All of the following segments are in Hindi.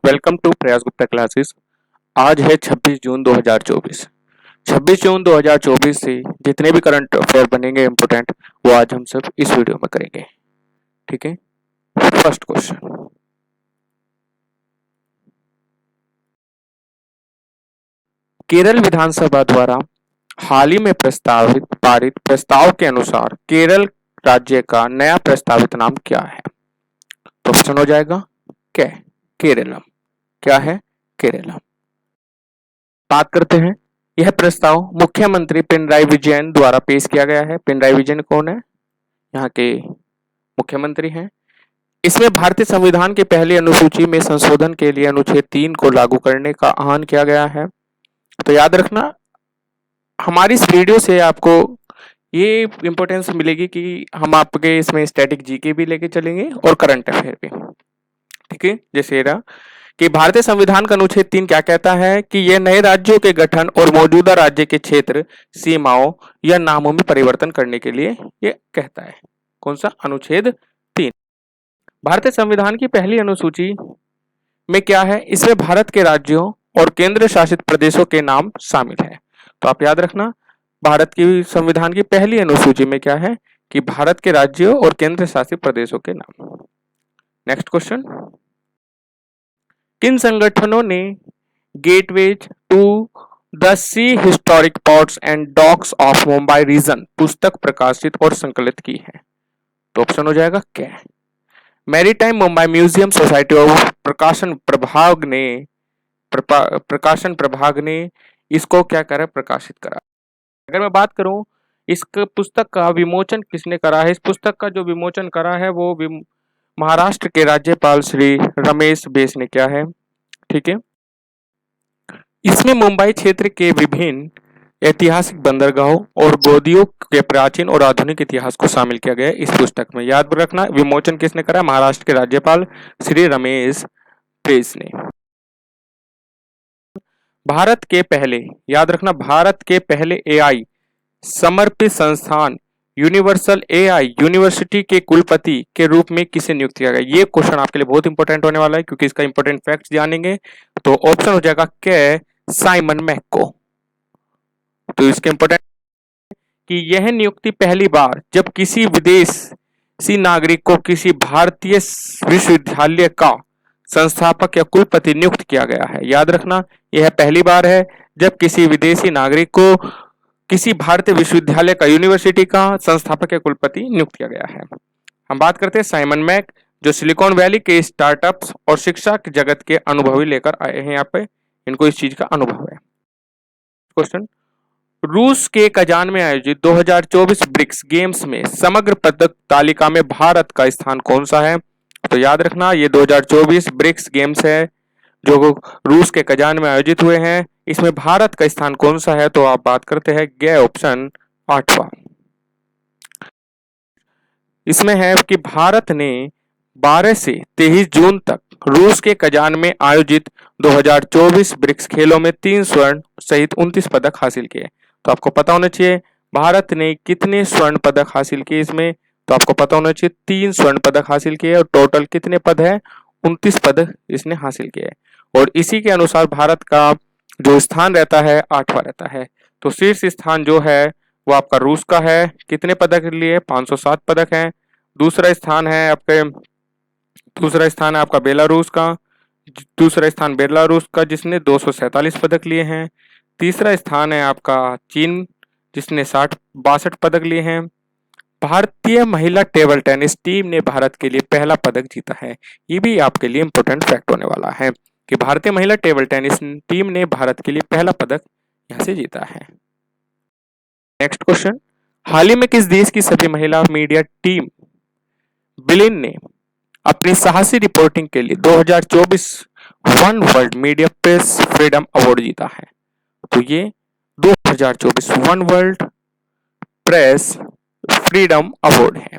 वेलकम टू प्रयास गुप्ता क्लासेस। आज है 26 जून 2024। 26 जून 2024 से जितने भी करंट अफेयर बनेंगे इम्पोर्टेंट, वो आज हम सब इस वीडियो में करेंगे। ठीक है। फर्स्ट क्वेश्चन, केरल विधानसभा द्वारा हाल ही में पारित प्रस्ताव के अनुसार केरल राज्य का नया प्रस्तावित नाम क्या है? तो ऑप्शन हो जाएगा केरलम। क्या है? केरलम। बात करते हैं, यह प्रस्ताव मुख्यमंत्री पिनराई विजयन द्वारा पेश किया गया है। पिनराई विजयन कौन है? यहाँ के मुख्यमंत्री हैं। इसमें भारतीय संविधान की पहली अनुसूची में संशोधन के लिए अनुच्छेद 3 को लागू करने का आह्वान किया गया है। तो याद रखना, हमारी इस वीडियो से आपको ये इंपॉर्टेंस मिलेगी कि हम आपके इसमें स्टैटिक जीके भी लेके चलेंगे और करंट अफेयर भी। ठीक है। जैसे रहा कि भारतीय संविधान का अनुच्छेद 3 क्या कहता है कि यह नए राज्यों के गठन और मौजूदा राज्य के क्षेत्र, सीमाओं या नामों में परिवर्तन करने के लिए यह कहता है। कौन सा? अनुच्छेद 3। भारतीय संविधान की पहली अनुसूची में क्या है? इसमें भारत के राज्यों और केंद्र शासित प्रदेशों के नाम शामिल है। तो आप याद रखना, भारत की संविधान की पहली अनुसूची में क्या है कि भारत के राज्यों और केंद्र शासित प्रदेशों के नाम। नेक्स्ट क्वेश्चन, किन संगठनों ने gateways to the sea historic ports and docks of Mumbai region पुस्तक प्रकाशित और संकलित की है? तो ऑप्शन हो जाएगा क्या? Maritime Mumbai museum society of प्रकाशन प्रभाग ने इसको क्या करा? प्रकाशित करा। अगर मैं बात करूं, इस पुस्तक का विमोचन किसने करा है? इस पुस्तक का जो विमोचन करा है वो महाराष्ट्र के राज्यपाल श्री रमेश बैस ने किया है। ठीक है। इसमें मुंबई क्षेत्र के विभिन्न ऐतिहासिक बंदरगाहों और गोदियों के प्राचीन और आधुनिक इतिहास को शामिल किया गया है इस पुस्तक में। याद रखना, विमोचन किसने करा? महाराष्ट्र के राज्यपाल श्री रमेश बैस ने। भारत के पहले, याद रखना, भारत के पहले एआई समर्पित संस्थान यूनिवर्सल एआई यूनिवर्सिटी के कुलपति के रूप में किसे नियुक्त किया गया? ये क्वेश्चन आपके लिए बहुत इंपॉर्टेंट होने वाला है क्योंकि इसका इंपॉर्टेंट फैक्ट जानेंगे। तो ऑप्शन हो जाएगा साइमन मैको। तो इसके इंपॉर्टेंट कि यह नियुक्ति पहली बार जब किसी विदेशी नागरिक को किसी भारतीय विश्वविद्यालय का संस्थापक या कुलपति नियुक्त किया गया है। याद रखना, यह पहली बार है जब किसी विदेशी नागरिक को किसी भारतीय विश्वविद्यालय का, यूनिवर्सिटी का संस्थापक या कुलपति नियुक्त किया गया है। हम बात करते हैं साइमन मैक, जो सिलिकॉन वैली के स्टार्टअप्स और शिक्षा के जगत के अनुभवी लेकर आए हैं। यहाँ पे इनको इस चीज का अनुभव है। क्वेश्चन, रूस के कजान में आयोजित 2024 ब्रिक्स गेम्स में समग्र पदक तालिका में भारत का स्थान कौन सा है? तो याद रखना, ये 2024 ब्रिक्स गेम्स है जो रूस के कजान में आयोजित हुए हैं। इसमें भारत का स्थान कौन सा है? तो आप बात करते हैं ऑप्शन 8वां। इसमें है कि भारत ने 12 से 23 जून तक रूस के कजान में आयोजित 2024 ब्रिक्स खेलों में 3 स्वर्ण सहित 29 पदक हासिल किए। तो आपको पता होना चाहिए भारत ने कितने स्वर्ण पदक हासिल किए इसमें। तो आपको पता होना चाहिए 3 स्वर्ण पदक हासिल किए और टोटल कितने पद है? 29 पदक इसने हासिल किए। और इसी के अनुसार भारत का जो स्थान रहता है 8वां रहता है। तो शीर्ष स्थान जो है वो आपका रूस का है, कितने पदक लिए? 507 पदक हैं। दूसरा स्थान है आपका बेलारूस का जिसने 247 पदक लिए हैं। तीसरा स्थान है आपका चीन जिसने 62 पदक लिए हैं। भारतीय महिला टेबल टेनिस टीम ने भारत के लिए पहला पदक जीता है। ये भी आपके लिए इंपॉर्टेंट फैक्ट होने वाला है कि भारतीय महिला टेबल टेनिस टीम ने भारत के लिए पहला पदक यहां से जीता है। नेक्स्ट क्वेश्चन, हाल ही में किस देश की सभी महिला मीडिया टीम बिलिन ने अपनी साहसी रिपोर्टिंग के लिए 2024 one world media press freedom award जीता है? तो ये 2024 one world press freedom award है।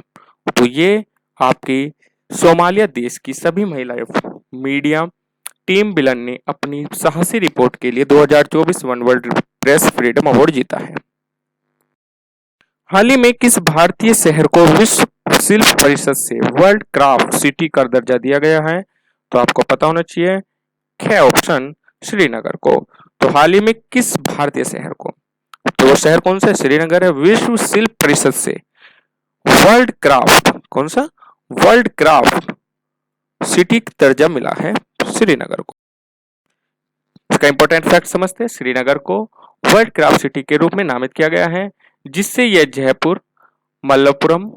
तो ये आपकी सोमालिया देश की सभी महिला मीडिया टीम बिलन ने अपनी साहसी रिपोर्ट के लिए 2024 one world press freedom award जीता है। हाल ही में किस भारतीय शहर को विश्व शिल्प परिषद से वर्ल्ड क्राफ्ट सिटी का दर्जा दिया गया है? तो आपको पता होना चाहिए है ऑप्शन श्रीनगर को। तो हाल ही में किस भारतीय शहर को, तो वो शहर कौन सा है, श्रीनगर है, विश्व शिल्प परिषद से वर्ल्ड क्राफ्ट, कौन सा, वर्ल्ड क्राफ्ट सिटी का दर्जा मिला है श्रीनगर को। इसका इंपॉर्टेंट फैक्ट समझते हैं। श्रीनगर को वर्ल्ड क्राफ्ट सिटी के रूप में नामित किया गया है, जिससे यह जयपुर, मल्लपुरम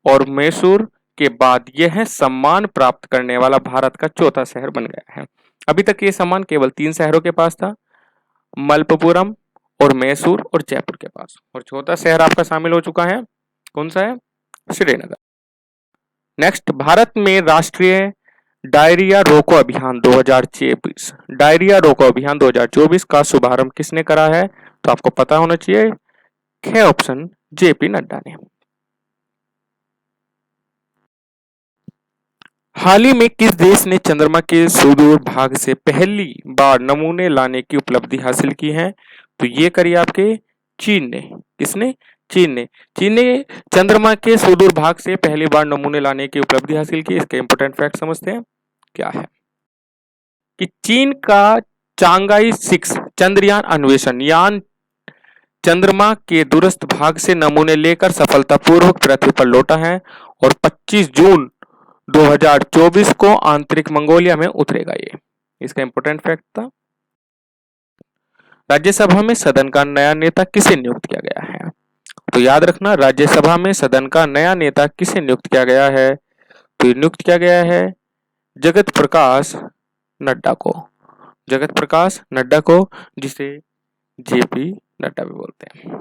और मैसूर के बाद यह सम्मान प्राप्त करने वाला भारत का चौथा शहर बन गया है। अभी तक ये सम्मान केवल 3 शहरों के पास था, मलप्पुरम और मैसूर और जयपुर के पास, और चौथा शहर आपका शामिल हो चुका है, कौन सा है, श्रीनगर। नेक्स्ट, भारत में राष्ट्रीय डायरिया रोको अभियान 2024, डायरिया रोको अभियान 2024 का शुभारंभ किसने करा है, तो आपको पता होना चाहिए, है ऑप्शन जेपी नड्डा ने। हाल ही में किस देश ने चंद्रमा के सुदूर भाग से पहली बार नमूने लाने की उपलब्धि हासिल की है, तो ये करी आपके चीन ने। किसने, चीन ने। चीन ने चंद्रमा के सुदूर भाग से पहली बार नमूने लाने की उपलब्धि हासिल की। इसके इंपोर्टेंट फैक्ट समझते हैं, क्या है कि चीन का चांगाई 6 चंद्रयान अन्वेषण यान चंद्रमा के दूरस्थ भाग से नमूने लेकर सफलतापूर्वक पृथ्वी पर लौटा है और 25 जून 2024 को आंतरिक मंगोलिया में उतरेगा ये। इसका इंपोर्टेंट फैक्ट था। राज्यसभा में सदन का नया नेता किसे नियुक्त किया गया है, तो याद रखना, राज्यसभा में सदन का नया नेता किसे नियुक्त किया गया है, तो नियुक्त किया गया है जगत प्रकाश नड्डा को, जगत प्रकाश नड्डा को, जिसे जेपी नड्डा भी बोलते हैं।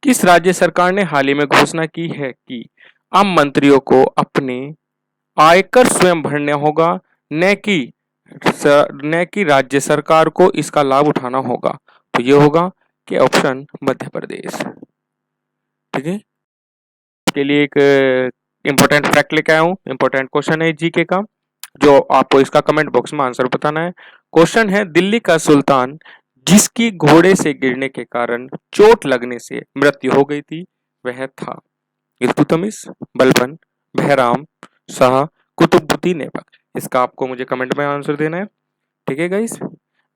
किस राज्य सरकार ने हाल ही में घोषणा की है कि आम मंत्रियों को अपने आयकर स्वयं भरना होगा, न कि राज्य सरकार को इसका लाभ उठाना होगा, तो ये होगा कि ऑप्शन मध्य प्रदेश। ठीक है, के लिए एक इंपॉर्टेंट फैक्ट लेके आया हूं, इंपॉर्टेंट क्वेश्चन है जीके का, जो आपको इसका कमेंट बॉक्स में आंसर बताना है। क्वेश्चन है, दिल्ली का सुल्तान जिसकी घोड़े से गिरने के कारण चोट लगने से मृत्यु हो गई थी, वह था इल्तुतमिश, बलबन, बहराम शाह, कुतुबुद्दीन ऐबक। इसका आपको मुझे कमेंट में आंसर देना है। ठीक है गाइस,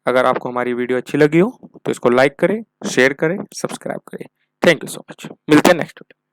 अगर आपको हमारी वीडियो अच्छी लगी हो तो इसको लाइक करें, शेयर करें, सब्सक्राइब करें। थैंक यू सो मच, मिलते हैं नेक्स्ट वीडियो।